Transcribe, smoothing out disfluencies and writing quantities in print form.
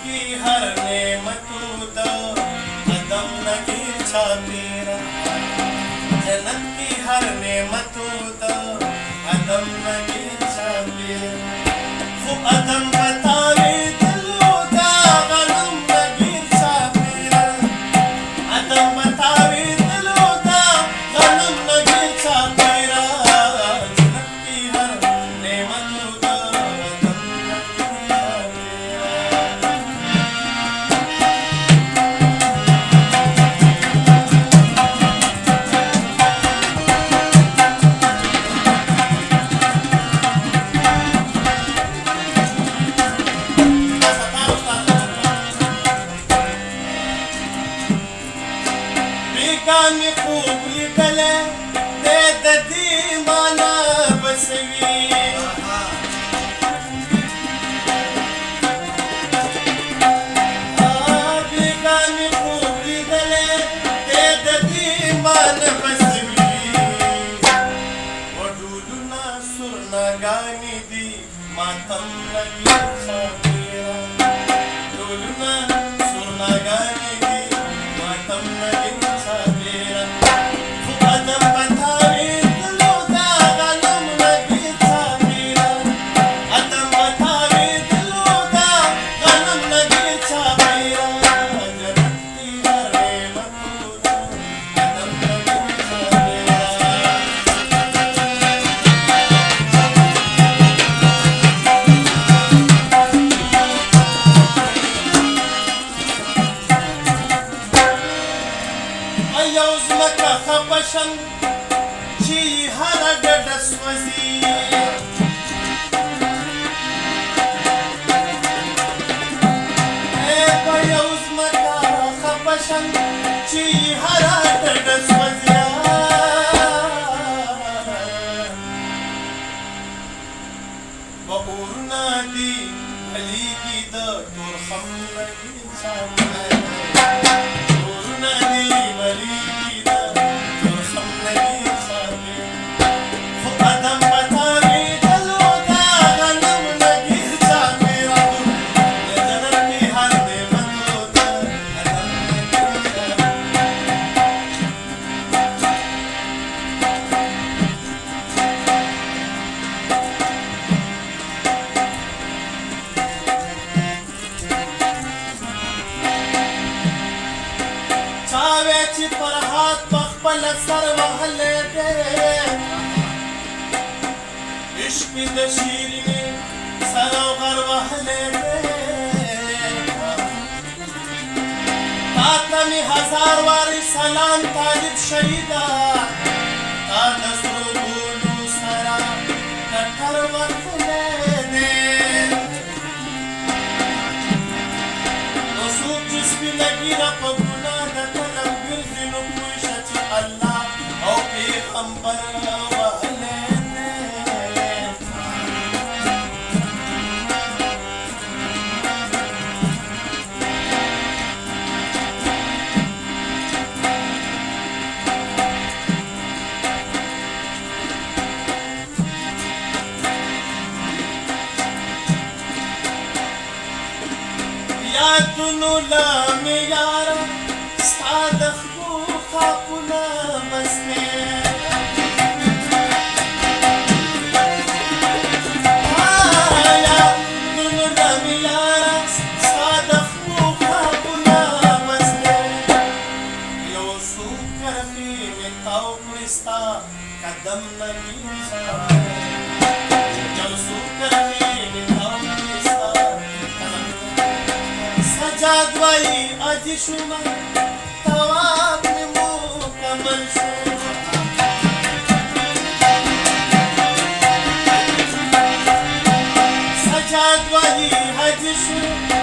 की हर नेमतों दा कदम नगीर छा तेरा जन्नत की हर नेमतों दा कदम नगीर छा तेरा खूब अदम बतावे दिलो दा कदम नगीर छा तेरा अदम बतावे दिलो दा कदम नगीर छा तेरा जन्नत की हर नेमतों दा कदम नगीर छा बेगानी खूब लिखले दे ददी माना बसवी बेगानी खूब लिखले दे ददी मान बसवी वडूलना सुरना गानी दी मातम लगी छातीरा डूलना सुरना गानी दी मातम लगी छातीरा खूब अदम बतावे दिलो दा कलम लगी छातीरा अदम बतावे दिलो दा कलम लगी छातीरा जन्नत की हर नेमतों दा कदम लगी छातीरा أيوز مكة خبشن شي هرد دسوزي أيوز مكة خبشن شي هرد دسوزي بقولنا دي هليكي دا ترخم لكي بقولنا دي هليكي دا ترخم لكي أدم بتاوي دلو دا غنم لكي شاميرا جنت की हर नेमतों दा कदम लगी छातीरा चावे ची पर हाथ पखपल सर वहले दे इश्क द शीरनी सरोवर वहले दे तातमी हजार वारी सलाम तालिब शहीदा तादसरो बोलू सरा कठर वहले दे रसूल जिसकी लगी रब गुना दतलम गिरजिन कुशच अल्लाह औ पैगंबर वहले दे या दुनु लाम यारा सादख को खापुना बसने या दुनु लाम यारा सादख को खापुना बसने यो सुकर फी में ताऊ क्रिस्ता कदम लगी छातीरा यो सुकर फी में ताऊ क्रिस्ता सजाद वही अज शुमा तवाब में मुकम्मल शुमा सजाद वही अज शुमा